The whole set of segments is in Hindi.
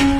Hello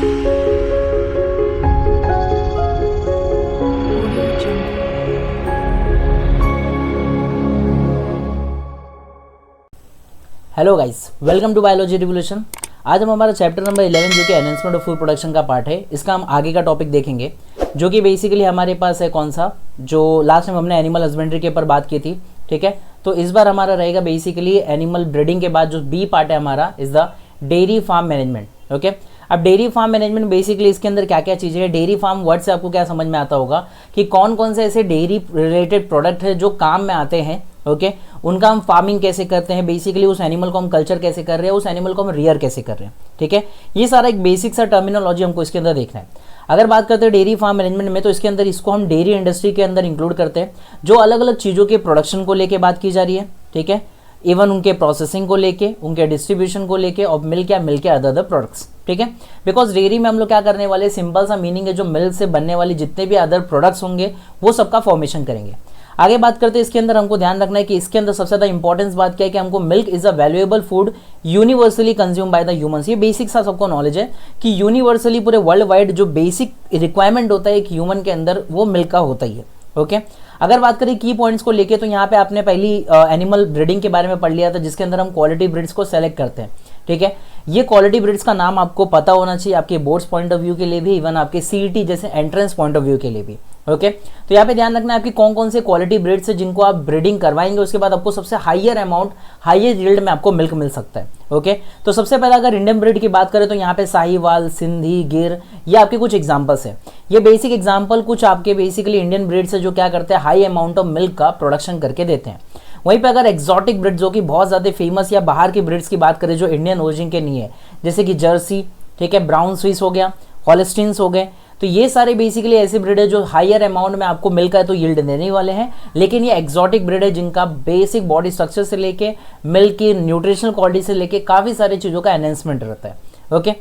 guys, welcome to biology revolution. आज हम हमारा चैप्टर नंबर 11 जो कि एनहांसमेंट ऑफ फूड प्रोडक्शन का पार्ट है, इसका हम आगे का टॉपिक देखेंगे, जो कि बेसिकली हमारे पास है कौन सा, जो लास्ट टाइम हमने एनिमल हस्बेंड्री के ऊपर बात की थी। ठीक है, तो इस बार हमारा रहेगा बेसिकली एनिमल ब्रीडिंग के बाद जो बी पार्ट है हमारा is the dairy farm management. Okay, अब डेयरी फार्म मैनेजमेंट बेसिकली इसके अंदर क्या क्या चीज़ें हैं। डेयरी फार्म वर्ड से आपको क्या समझ में आता होगा कि कौन कौन से ऐसे डेयरी रिलेटेड प्रोडक्ट है जो काम में आते हैं। ओके, उनका हम फार्मिंग कैसे करते हैं, बेसिकली उस एनिमल को हम कल्चर कैसे कर रहे हैं, उस एनिमल को हम रियर कैसे कर रहे हैं। ठीक है, ये सारा एक बेसिक सा टर्मिनोलॉजी हमको इसके अंदर देखना है। अगर बात करते हैं डेयरी फार्म मैनेजमेंट में, तो इसके अंदर इसको हम डेयरी इंडस्ट्री के अंदर इंक्लूड करते हैं, जो अलग अलग चीज़ों के प्रोडक्शन को लेके बात की जा रही है। ठीक है, इवन उनके प्रोसेसिंग को लेके, उनके डिस्ट्रीब्यूशन को लेके, और मिल्क या मिल्क के अदर प्रोडक्ट्स। ठीक है, बिकॉज डेयरी में हम लोग क्या करने वाले, सिंपल सा मीनिंग है, जो मिल्क से बनने वाली जितने भी अदर प्रोडक्ट्स होंगे वो सबका फॉर्मेशन करेंगे। आगे बात करते हैं, इसके अंदर हमको ध्यान रखना है कि इसके अंदर सबसे ज़्यादा इंपॉर्टेंस बात क्या है कि हमको milk is a valuable food universally consume by the humans. ये बेसिक सा सबको नॉलेज है कि यूनिवर्सली पूरे वर्ल्ड वाइड जो बेसिक रिक्वायरमेंट होता है एक ह्यूमन के अंदर, वो मिल्क का होता ही है। ओके, अगर बात करें की पॉइंट्स को लेके, तो यहाँ पे आपने पहली एनिमल ब्रीडिंग के बारे में पढ़ लिया था, जिसके अंदर हम क्वालिटी ब्रीड्स को सेलेक्ट करते हैं। ठीक है, ये क्वालिटी ब्रीड्स का नाम आपको पता होना चाहिए, आपके बोर्ड्स पॉइंट ऑफ व्यू के लिए भी, इवन आपके सीईटी जैसे एंट्रेंस पॉइंट ऑफ व्यू के लिए भी। ओके, तो यहाँ पे ध्यान रखना है आपकी कौन कौन से क्वालिटी ब्रीड्स है जिनको आप ब्रीडिंग करवाएंगे, उसके बाद आपको सबसे हाईयर अमाउंट, हाईयर यील्ड में आपको मिल्क मिल सकता है। ओके, तो सबसे पहले अगर इंडियन ब्रीड की बात करें तो यहाँ पे साहिवाल, सिंधी, गिर, ये आपके कुछ एग्जांपल्स है। ये बेसिक एग्जांपल कुछ आपके बेसिकली इंडियन ब्रीड्स है जो क्या करते हैं, हाई अमाउंट ऑफ मिल्क का प्रोडक्शन करके देते हैं। वहीं पे अगर एक्सोटिक ब्रीड्स जो कि बहुत ज़्यादा फेमस या बाहर की ब्रीड्स की बात करें जो इंडियन ओरिजिन के नहीं है, जैसे कि जर्सी, ठीक है, ब्राउन स्विस हो गया, हॉलिस्टीन्स हो गए, तो ये सारे बेसिकली ऐसे ब्रीड है जो हायर अमाउंट में आपको मिल्क है तो यील्ड देने वाले हैं। लेकिन ये एक्सोटिक ब्रीड है जिनका बेसिक बॉडी स्ट्रक्चर से लेके मिल्क की न्यूट्रिशनल क्वालिटी से लेके काफ़ी सारी चीज़ों का एनहेंसमेंट रहता है। ओके,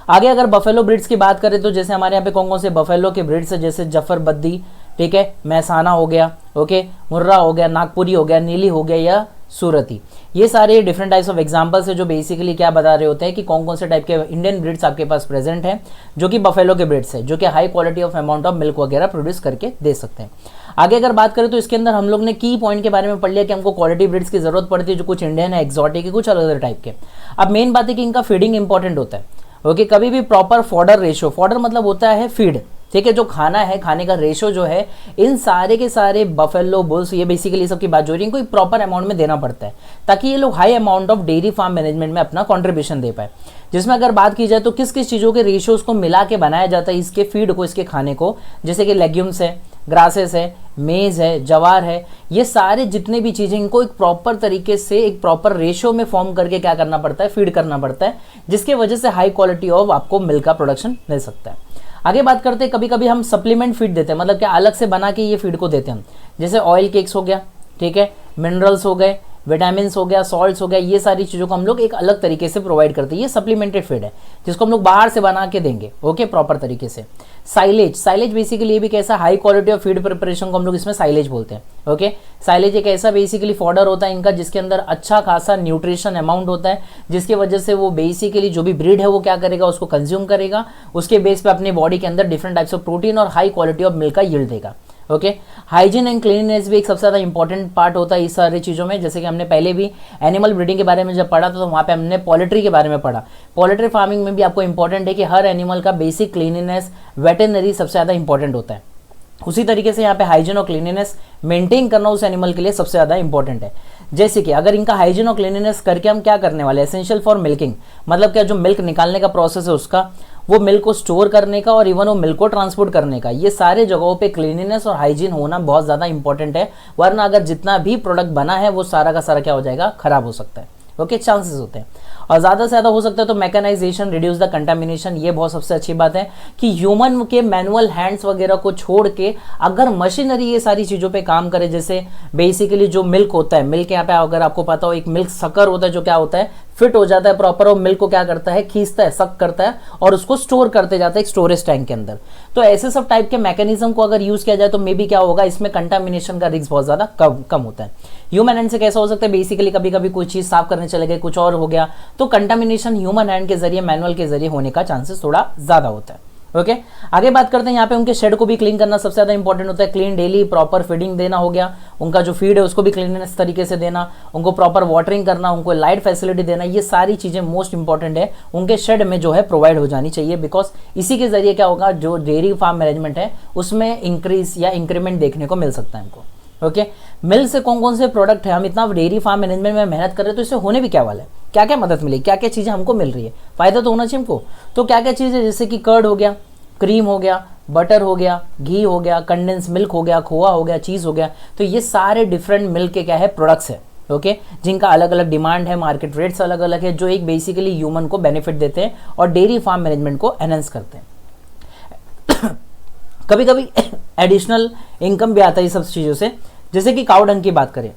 आगे अगर बफेलो ब्रीड्स की बात करें तो जैसे हमारे यहाँ पे कौन कौन से बफेलो के ब्रीड्स है, जैसे जफरबद्दी, ठीक है, महसाना हो गया, ओके, मुर्रा हो गया, नागपुरी हो गया, नीली हो गया या सूरती, ये सारे डिफरेंट टाइप्स ऑफ एग्जांपल्स है जो बेसिकली क्या बता रहे होते हैं कि कौन कौन से टाइप के इंडियन ब्रीड्स आपके पास प्रेजेंट है जो कि बफेलो के ब्रीड्स है, जो कि high quality of amount of milk वगैरह प्रोड्यूस करके दे सकते हैं। आगे अगर बात करें तो इसके अंदर हम लोग ने की पॉइंट के बारे में पढ़ लिया कि हमको क्वालिटी ब्रीड्स की जरूरत पड़ती है, जो कुछ इंडियन है, एक्सोटिक है, कुछ अलग अलग टाइप के। अब मेन बात है कि इनका फीडिंग इंपॉर्टेंट होता है। ओके, कभी भी प्रॉपर फॉडर रेशो, फॉडर मतलब होता है फीड, ठीक है, जो खाना है, खाने का रेशो जो है, इन सारे के सारे बफेलो, बुल्स, ये बेसिकली सबकी बात जो रही है, इनको एक प्रॉपर अमाउंट में देना पड़ता है ताकि ये लोग high amount of dairy farm management में अपना कंट्रीब्यूशन दे पाए। जिसमें अगर बात की जाए तो किस किस चीज़ों के रेशियोज को मिला के बनाया जाता है इसके फीड को, इसके खाने को, जैसे कि लेग्यूम्स है, ग्रासेस है, मेज है, जवार है, ये सारे जितने भी चीज़ें, इनको एक प्रॉपर तरीके से एक प्रॉपर रेशियो में फॉर्म करके क्या करना पड़ता है, फीड करना पड़ता है, जिसके वजह से हाई क्वालिटी ऑफ आपको मिल्क का प्रोडक्शन मिल सकता है। आगे बात करते हैं, कभी कभी हम सप्लीमेंट फीड देते हैं, मतलब क्या अलग से बना के ये फीड को देते हैं हम, जैसे ऑयल केक्स हो गया, ठीक है, मिनरल्स हो गए, विटामिन हो गया, सॉल्ट्स हो गया, ये सारी चीज़ों को हम लोग एक अलग तरीके से प्रोवाइड करते हैं। ये सप्लीमेंटेड फीड है जिसको हम लोग बाहर से बना के देंगे, ओके, प्रॉपर तरीके से। साइलेज, साइलेज बेसिकली ये भी कैसा high quality of feed preparation को हम लोग इसमें साइलेज बोलते हैं। ओके, साइलेज एक ऐसा बेसिकली फॉडर होता है इनका जिसके अंदर अच्छा खासा न्यूट्रिशन अमाउंट होता है, जिसकी वजह से वो बेसिकली जो भी ब्रीड है वो क्या करेगा, उसको कंज्यूम करेगा, उसके बेस पे अपने बॉडी के अंदर डिफरेंट टाइप्स ऑफ प्रोटीन और हाई क्वालिटी ऑफ मिल्क का यील्ड देगा। ओके, हाइजीन एंड क्लीननेस भी एक सबसे ज़्यादा इंपॉर्टेंट पार्ट होता है इस सारी चीज़ों में। जैसे कि हमने पहले भी एनिमल ब्रीडिंग के बारे में जब पढ़ा था तो वहाँ पे हमने पोल्ट्री के बारे में पढ़ा। पोल्ट्री फार्मिंग में भी आपको इंपॉर्टेंट है कि हर एनिमल का बेसिक क्लीननेस, वेटरनरी सबसे ज़्यादा इंपॉर्टेंट होता है। उसी तरीके से यहाँ पे हाइजीन और क्लीननेस मेंटेन करना उस एनिमल के लिए सबसे ज़्यादा इंपॉर्टेंट है। जैसे कि अगर इनका हाइजीन और क्लीननेस करके हम क्या करने वाले, एसेंशियल फॉर मिल्किंग, मतलब क्या जो मिल्क निकालने का प्रोसेस है उसका, वो मिल्क को स्टोर करने का और इवन वो मिल्क को ट्रांसपोर्ट करने का, ये सारे जगहों पे क्लीनिनेस और हाइजीन होना बहुत ज़्यादा इंपॉर्टेंट है, वरना अगर जितना भी प्रोडक्ट बना है वो सारा का सारा क्या हो जाएगा, खराब हो सकता है। ओके, चांसेस होते हैं। और ज़्यादा से ज़्यादा हो सकता है तो मैकेनाइजेशन, रिड्यूस द कंटामिनेशन, ये बहुत सबसे अच्छी बात है कि ह्यूमन के मैनुअल हैंड्स वगैरह को छोड़ के अगर मशीनरी ये सारी चीज़ों पे काम करे, जैसे बेसिकली जो मिल्क होता है, मिल्क यहाँ पे अगर आपको पता हो एक मिल्क सकर होता है जो क्या होता है, फिट हो जाता है प्रॉपर, और मिल्क को क्या करता है, खींचता है, सक करता है और उसको स्टोर करते जाता है एक स्टोरेज टैंक के अंदर। तो ऐसे सब टाइप के मैकेनिज्म को अगर यूज किया जाए तो मे बी क्या होगा, इसमें कंटामिनेशन का रिस्क बहुत ज्यादा कम होता है। ह्यूमन हैंड से कैसा हो सकता है, बेसिकली कभी कभी कोई चीज साफ करने चले गए, कुछ और हो गया, तो कंटामिनेशन ह्यूमन हैंड के जरिए, मैनुअल के जरिए होने का चांसेस थोड़ा ज्यादा होता है। ओके आगे बात करते हैं, यहाँ पे उनके शेड को भी क्लीन करना सबसे ज्यादा इंपॉर्टेंट होता है। क्लीन डेली प्रॉपर फीडिंग देना हो गया, उनका जो फीड है उसको भी क्लीननेस तरीके से देना, उनको प्रॉपर वाटरिंग करना, उनको लाइट फैसिलिटी देना, ये सारी चीजें मोस्ट इंपॉर्टेंट है उनके शेड में जो है प्रोवाइड हो जानी चाहिए। बिकॉज इसी के जरिए क्या होगा, जो डेयरी फार्म मैनेजमेंट है उसमें इंक्रीज या इंक्रीमेंट देखने को मिल सकता है हमको। ओके मिल्क से कौन कौन से प्रोडक्ट है, हम इतना डेयरी फार्म मैनेजमेंट में मेहनत कर रहे हैं तो इससे होने भी क्या वाला है, क्या क्या मदद मिलेगी, क्या क्या चीजें हमको मिल रही है, फायदा तो होना चाहिए हमको। तो क्या क्या चीजें, जैसे कि कर्ड हो गया, क्रीम हो गया, बटर हो गया, घी हो गया, कंडेंस मिल्क हो गया, खोआ हो गया, चीज हो गया, तो ये सारे डिफरेंट मिल्क के क्या है, प्रोडक्ट्स है। ओके जिनका अलग अलग डिमांड है, मार्केट रेट्स अलग अलग है, जो एक बेसिकली ह्यूमन को बेनिफिट देते हैं और डेयरी फार्म मैनेजमेंट को एनहेंस करते हैं। कभी कभी एडिशनल इनकम भी आता है ये सब चीजों से। जैसे कि काऊ डंग की बात करें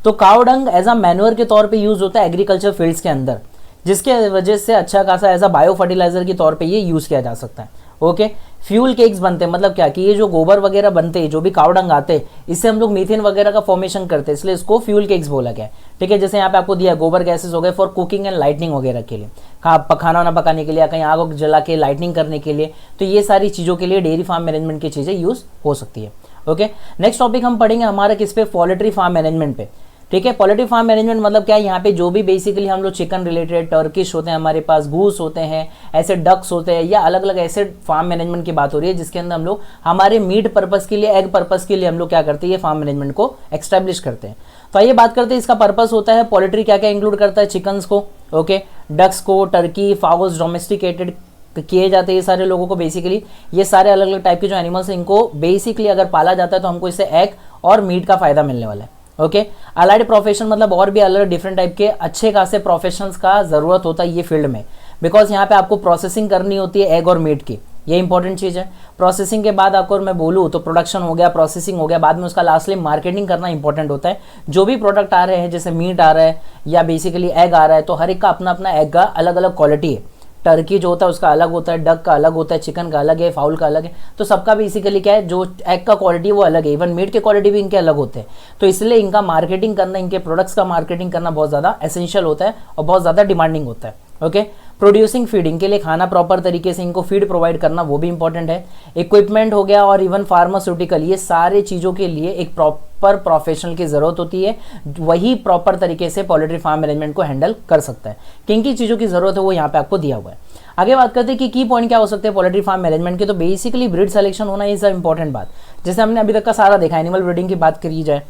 तो काऊ डंग एज अ मैन्योर के तौर पे यूज होता है एग्रीकल्चर फील्ड्स के अंदर, जिसके वजह से अच्छा खासा एज अ बायो फर्टिलाइजर के तौर पे ये यूज किया जा सकता है। ओके फ्यूल केक्स बनते हैं, मतलब क्या कि ये जो गोबर वगैरह बनते हैं, जो भी काऊ डंग आते हैं, इससे हम लोग मीथेन वगैरह का फॉर्मेशन करते हैं, इसलिए इसको फ्यूल केक्स बोला गया है। ठीक है, जैसे यहाँ पे आपको दिया गोबर गैसेस हो गए फॉर कुकिंग एंड लाइटनिंग वगैरह के लिए, खाना वाना पकाने के लिए, कहीं आग जला के लाइटनिंग करने के लिए, तो ये सारी चीज़ों के लिए डेयरी फार्म मैनेजमेंट की चीज़ें यूज हो सकती है। ओके नेक्स्ट टॉपिक हम पढ़ेंगे हमारा किस पे, पोल्ट्री फार्म मैनेजमेंट पे। ठीक है, पोल्ट्री फार्म मैनेजमेंट मतलब क्या है, यहाँ पे जो भी बेसिकली हम लोग चिकन रिलेटेड, टर्किश होते हैं हमारे पास, गूस होते हैं, ऐसे डक्स होते हैं, या अलग अलग ऐसे फार्म मैनेजमेंट की बात हो रही है जिसके अंदर हम लोग हमारे मीट पर्पस के लिए, एग पर्पस के लिए हम लोग क्या करते हैं, ये फार्म मैनेजमेंट को एक्स्टैब्लिश करते हैं। तो आइए बात करते हैं इसका पर्पस होता है, पोल्ट्री क्या क्या इंक्लूड करता है, चिकन्स को, ओके डक्स को, टर्की, फाउल्स डोमेस्टिकेटेड किए जाते हैं ये सारे लोगों को, बेसिकली ये सारे अलग अलग टाइप के जो एनिमल्स हैं इनको बेसिकली अगर पाला जाता है तो हमको इससे एग और मीट का फायदा मिलने वाला है। ओके अलाइड प्रोफेशन मतलब और भी अलग डिफरेंट टाइप के अच्छे खासे प्रोफेशंस का जरूरत होता है ये फील्ड में, बिकॉज यहाँ पे आपको प्रोसेसिंग करनी होती है एग और मीट की, ये इंपॉर्टेंट चीज़ है। प्रोसेसिंग के बाद आपको मैं बोलूँ तो प्रोडक्शन हो गया, प्रोसेसिंग हो गया, बाद में उसका लास्टली मार्केटिंग करना इंपॉर्टेंट होता है। जो भी प्रोडक्ट आ रहे हैं, जैसे मीट आ रहा है या बेसिकली एग आ रहा है, तो हर एक का अपना अपना एग का अलग अलग क्वालिटी है। टर्की जो होता है उसका अलग होता है, डक का अलग होता है, चिकन का अलग है, फाउल का अलग है, तो सबका बेसिकली क्या है, जो एग का क्वालिटी वो अलग है, इवन मीट के क्वालिटी भी इनके अलग होते हैं। तो इसलिए इनका मार्केटिंग करना, इनके प्रोडक्ट्स का मार्केटिंग करना बहुत ज़्यादा एसेंशियल होता है और बहुत ज़्यादा डिमांडिंग होता है। ओके प्रोड्यूसिंग फीडिंग के लिए खाना प्रॉपर तरीके से इनको फीड प्रोवाइड करना वो भी इंपॉर्टेंट है। इक्विपमेंट हो गया और इवन फार्मास्यूटिकल, ये सारे चीज़ों के लिए एक प्रॉपर प्रोफेशनल की ज़रूरत होती है, वही प्रॉपर तरीके से पोल्ट्री फार्म मैनेजमेंट को हैंडल कर सकता है। किन की चीज़ों की ज़रूरत है वो यहाँ पे आपको दिया हुआ है। आगे बात करते हैं कि की पॉइंट क्या हो सकते हैं पोल्ट्री फार्म मैनेजमेंट के, तो बेसिकली ब्रीड सिलेक्शन होना इज अ इंपॉर्टेंट बात। जैसे हमने अभी तक का सारा देखा, एनिमल ब्रीडिंग की बात करी जाए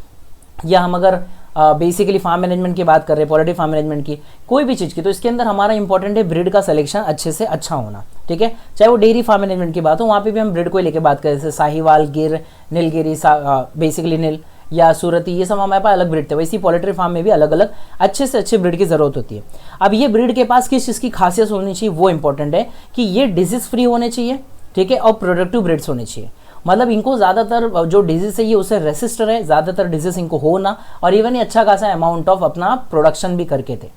या हम अगर बेसिकली फार्म मैनेजमेंट की बात कर रहे हैं, पोल्ट्री फार्म मैनेजमेंट की, कोई भी चीज़ की, तो इसके अंदर हमारा इंपॉर्टेंट है ब्रीड का सिलेक्शन अच्छे से अच्छा होना। ठीक है, चाहे वो डेयरी फार्म मैनेजमेंट की बात हो, वहाँ पे भी हम ब्रीड को लेकर बात करें, जैसे साहिवाल, गिर, नीलगिरी, बेसिकली नील या सूरती, ये सब हमारे पास अलग ब्रीड थे, वैसे पोल्ट्री फार्म में भी अलग अलग अच्छे से अच्छे ब्रीड की जरूरत होती है। अब ये ब्रीड के पास किस चीज़ की खासियत होनी चाहिए वो इंपॉर्टेंट है कि ये डिजीज फ्री होने चाहिए, ठीक है, और प्रोडक्टिव ब्रीड्स होने चाहिए। मतलब इनको ज़्यादातर जो डिजीज है ये उससे रेसिस्ट रहे, ज़्यादातर डिजीज इनको हो ना, और इवन ये अच्छा खासा अमाउंट ऑफ अपना प्रोडक्शन भी करके थे।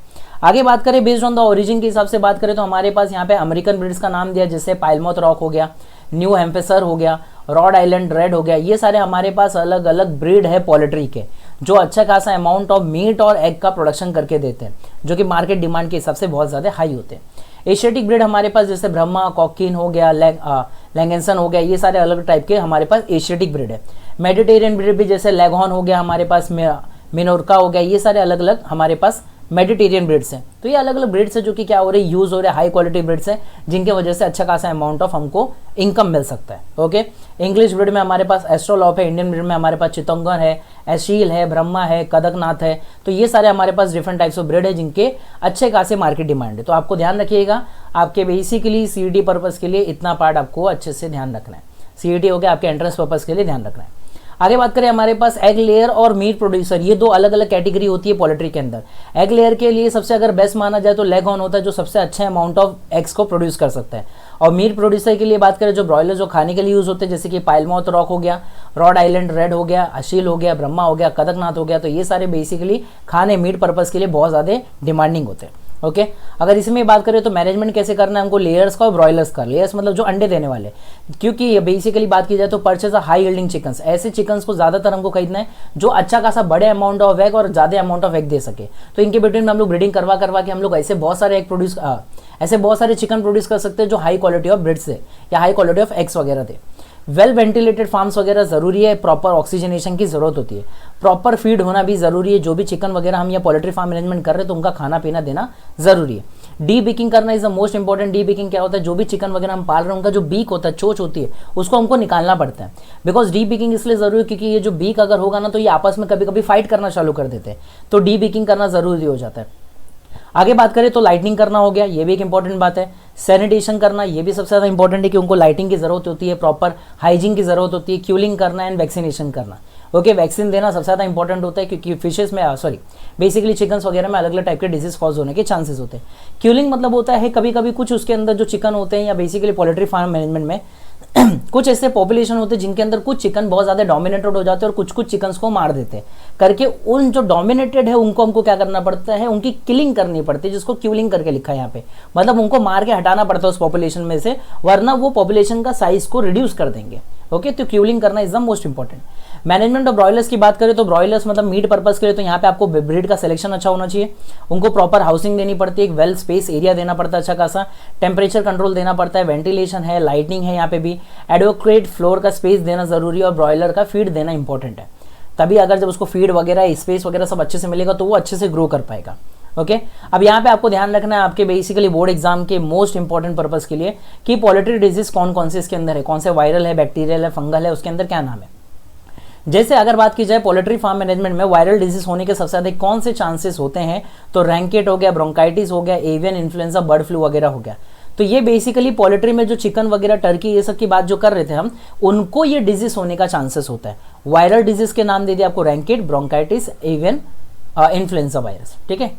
आगे बात करें बेस्ड ऑन द ओरिजिन के हिसाब से बात करें तो हमारे पास यहाँ पे अमेरिकन ब्रीड्स का नाम दिया, जैसे पाइलमोथ रॉक हो गया, न्यू हैम्पशायर हो गया, रॉड आइलैंड रेड हो गया, ये सारे हमारे पास अलग अलग ब्रीड है पोल्ट्री के, जो अच्छा खासा अमाउंट ऑफ मीट और एग का प्रोडक्शन करके देते हैं, जो कि मार्केट डिमांड के हिसाब से बहुत ज़्यादा हाई होते हैं। एशियाटिक ब्रीड हमारे पास जैसे ब्रह्मा, कॉकिन हो गया, लैंगेंसन हो गया, ये सारे अलग टाइप के हमारे पास एशियाटिक ब्रीड है। मेडिटेरियन ब्रीड भी जैसे लेगहॉर्न हो गया हमारे पास, मिनोरका हो गया, ये सारे अलग अलग हमारे पास मेडिटेरियन ब्रीड्स हैं। तो ये अलग अलग ब्रीड्स है जो कि क्या हो रही है, यूज़ हो रहे हाई क्वालिटी ब्रीड्स हैं, जिनके वजह से अच्छा खासा अमाउंट ऑफ हमको इनकम मिल सकता है। ओके इंग्लिश ब्रीड में हमारे पास एस्ट्रोलॉप है, इंडियन ब्रीड में हमारे पास चितंगन है, एशील है, ब्रह्मा है, कदकनाथ है, तो ये सारे हमारे पास डिफरेंट टाइप्स ऑफ ब्रीड है जिनके अच्छे खासे मार्केट डिमांड है। तो आपको ध्यान रखिएगा, आपके बेसिकली सीईटी पर्पज़ के लिए इतना पार्ट आपको अच्छे से ध्यान रखना है। सीईटी हो गया आपके एंट्रेंस पर्पज़ के लिए ध्यान रखना है। आगे बात करें हमारे पास एग लेयर और मीट प्रोड्यूसर, ये दो अलग अलग कैटेगरी होती है पोल्ट्री के अंदर। एग लेयर के लिए सबसे अगर बेस्ट माना जाए तो लेग ऑन होता है, जो सबसे अच्छे अमाउंट ऑफ एग्स को प्रोड्यूस कर सकता है। और मीट प्रोड्यूसर के लिए बात करें, जो ब्रॉयलर जो खाने के लिए यूज होते हैं, जैसे कि पाइलमाउथ रॉक हो गया, रॉड आइलैंड रेड हो गया, अशील हो गया, ब्रह्मा हो गया, कदकनाथ हो गया, तो ये सारे बेसिकली खाने मीट पर्पस के लिए बहुत ज़्यादा डिमांडिंग होते हैं। ओके अगर इसमें बात करें तो मैनेजमेंट कैसे करना है हमको, लेयर्स का और ब्रॉयलर्स का। लेयर्स मतलब जो अंडे देने वाले, क्योंकि ये बेसिकली बात की जाए तो परचेज हाई यील्डिंग चिकन्स, ऐसे चिकन्स को ज़्यादातर हमको खरीदना है जो अच्छा खासा बड़े अमाउंट ऑफ एग और ज़्यादा अमाउंट ऑफ एग दे सके। तो इनके बिटवीन में हम लोग ब्रीडिंग करवा के हम लोग ऐसे बहुत सारे एग प्रोड्यूस ऐसे बहुत सारे चिकन प्रोड्यूस कर सकते हैं जो हाई क्वालिटी ऑफ ब्रीड से या हाई क्वालिटी ऑफ एग्स वगैरह दे। वेल वेंटिलेटेड फार्म्स वगैरह ज़रूरी है, प्रॉपर ऑक्सीजनेशन की ज़रूरत होती है, प्रॉपर फीड होना भी ज़रूरी है। जो भी चिकन वगैरह हम या पोल्ट्री फार्म मैनेजमेंट कर रहे हैं तो उनका खाना पीना देना ज़रूरी है। डी बीकिंग करना is the most important. Debeaking क्या होता है, जो भी चिकन वगैरह हम पाल रहे हैं उनका जो बीक होता है, चोच होती है, उसको हमको निकालना पड़ता है। बिकॉज डी बीकिंग इसलिए ज़रूरी है क्योंकि ये जो बीक अगर होगा ना तो ये आपस में कभी कभी फाइट करना चालू कर देते हैं, तो डी बीकिंग करना ज़रूरी हो जाता है। आगे बात करें तो लाइटनिंग करना हो गया, ये भी एक इंपॉर्टेंट बात है। सैनिटेशन करना ये भी सबसे ज़्यादा इंपॉर्टेंट है कि उनको लाइटिंग की ज़रूरत होती है, प्रॉपर हाइजीन की ज़रूरत होती है, क्यूलिंग करना एंड वैक्सीनेशन करना। ओके वैक्सीन देना सबसे ज़्यादा इंपॉर्टेंट होता है क्योंकि फिशेस में बेसिकली चिकन्स वगैरह में अलग अलग टाइप के डिजीज कॉज होने के चांसेस होते हैं। क्यूलिंग मतलब होता है कभी कभी कुछ उसके अंदर जो चिकन होते हैं या बेसिकली पोल्ट्री फार्म मैनेजमेंट में कुछ ऐसे पॉपुलेशन होते हैं जिनके अंदर कुछ चिकन बहुत ज़्यादा डोमिनेटेड हो जाते हैं और कुछ कुछ चिकन्स को मार देते हैं करके। उन जो डोमिनेटेड है उनको हमको क्या करना पड़ता है, उनकी किलिंग करनी पड़ती है, जिसको क्यूलिंग करके लिखा है यहाँ पे, मतलब उनको मार के हटाना पड़ता है उस पॉपुलेशन में से, वरना वो पॉपुलेशन का साइज को रिड्यूस कर देंगे। ओके तो क्यूलिंग करना is the most important. Management of broilers की बात करें तो ब्रॉयलर्स मतलब मीट पर्पस के लिए तो यहाँ पे आपको ब्रीड का सिलेक्शन अच्छा होना चाहिए, उनको प्रॉपर हाउसिंग देनी पड़ती है, एक वेल स्पेस एरिया देना पड़ता है अच्छा खासा, टेम्परेचर कंट्रोल देना पड़ता है, वेंटिलेशन है, लाइटिंग है, यहाँ पे भी एडवोकेट फ्लोर का स्पेस देना जरूरी है और ब्रॉयलर का फीड देना इंपॉर्टेंट है। तभी अगर जब उसको फीड वगैरह स्पेस वगैरह सब अच्छे से मिलेगा तो वो अच्छे से ग्रो कर पाएगा। ओके अब यहाँ पे आपको ध्यान रखना है आपके बेसिकली बोर्ड एग्जाम के मोस्ट इंपॉर्टेंट पर्पस के लिए कि पोल्ट्री डिजीज कौन कौन से इसके अंदर है, कौन से वायरल है, बैक्टीरियल है, फंगल है, उसके अंदर क्या नाम है। जैसे अगर बात की जाए पोल्ट्री फार्म मैनेजमेंट में वायरल डिजीज होने के सबसे ज्यादा कौन से चांसेस होते हैं, तो रैंकेट हो गया, ब्रोंकाइटिस हो गया, एवियन इन्फ्लुएंजा, बर्ड फ्लू वगैरह हो गया। तो ये बेसिकली पोल्ट्री में जो चिकन वगैरह, टर्की, ये सब की बात जो कर रहे थे हम, उनको ये डिजीज होने का चांसेस होता है। वायरल डिजीज के नाम दे दिया आपको, रैंकेट, ब्रोंकाइटिस, एवियन इन्फ्लुएंजा वायरस, ठीक है,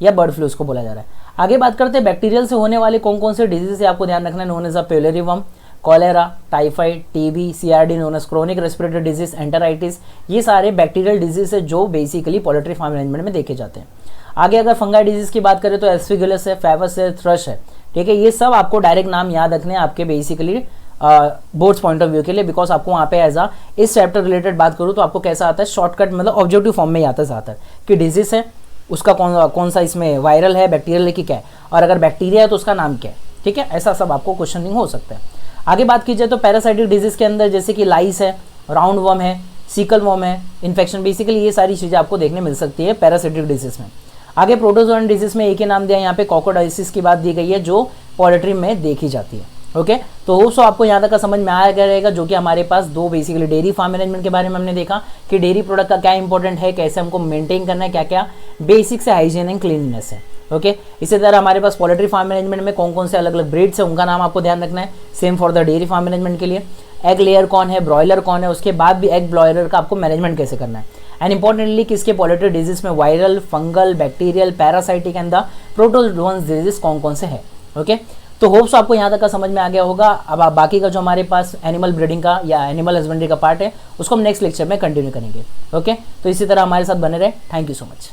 या बर्ड फ्लू उसको बोला जा रहा है। आगे बात करते हैं बैक्टीरियल से होने वाले कौन कौन से डिजीज है, आपको ध्यान रखना है। नोन एज अ पेलेरिवम, cholera, typhoid, TB, CRD known as chronic respiratory disease, enteritis, ये सारे बैक्टीरियल डिजीज है जो बेसिकली पोल्ट्री फार्म मैनेजमेंट में देखे जाते हैं। आगे अगर फंगाई डिजीज की बात करें तो एस्फिगुलस है, फेवस है, थ्रश है, ठीक है। ये सब आपको डायरेक्ट नाम याद रखने हैं आपके basically boards point of view के लिए, बिकॉज आपको वहाँ पे एज आ इस चैप्टर रिलेटेड बात करूँ तो आपको कैसा आता है, शॉर्टकट मतलब ऑब्जेक्टिव फॉर्म में आता है ज़्यादातर कि डिजीज है उसका कौन सा इसमें वायरल है, बैक्टीरियल है कि क्या है, और अगर बैक्टीरिया है तो उसका नाम क्या है, ठीक है। ऐसा सब आपको क्वेश्चनिंग हो सकता है। आगे बात की जाए तो पैरासाइटिक डिजीज के अंदर जैसे कि लाइस है, राउंड वर्म है, सीकल वर्म है, इन्फेक्शन, बेसिकली ये सारी चीज़ें आपको देखने मिल सकती है पैरासाइटिक डिजीज में। आगे प्रोटोजोन डिजीज में एक ही नाम दिया यहाँ पे, कॉकोडाइसिस की बात दी गई है जो पोल्ट्री में देखी जाती है। ओके तो होप्सो आपको यहाँ तक का समझ में आया रहेगा, जो कि हमारे पास दो बेसिकली डेयरी फार्म मैनेजमेंट के बारे में हमने देखा कि डेयरी प्रोडक्ट का क्या इंपॉर्टेंट है, कैसे हमको मेंटेन करना है, क्या क्या बेसिक से हाइजीन एंड क्लीननेस है। ओके इसी तरह हमारे पास पोल्ट्री फार्म मैनेजमेंट में कौन कौन से अलग अलग ब्रीड्स है उनका नाम आपको ध्यान रखना है, same for the dairy farm management के लिए। एग लेयर कौन है, ब्रॉयलर कौन है, उसके बाद भी एग ब्रॉयलर का आपको मैनेजमेंट कैसे करना है, एंड इंपॉर्टेंटली किसके पोल्ट्री डिजीज में viral, fungal, bacterial, parasitic and the protozoans disease कौन कौन से है। ओके तो होप्स आपको यहाँ तक का समझ में आ गया होगा। अब आप बाकी का जो हमारे पास एनिमल ब्रीडिंग का या एनिमल हस्बेंड्री का पार्ट है उसको हम नेक्स्ट लेक्चर में कंटिन्यू करेंगे। ओके तो इसी तरह हमारे साथ बने रहे। Thank you so much.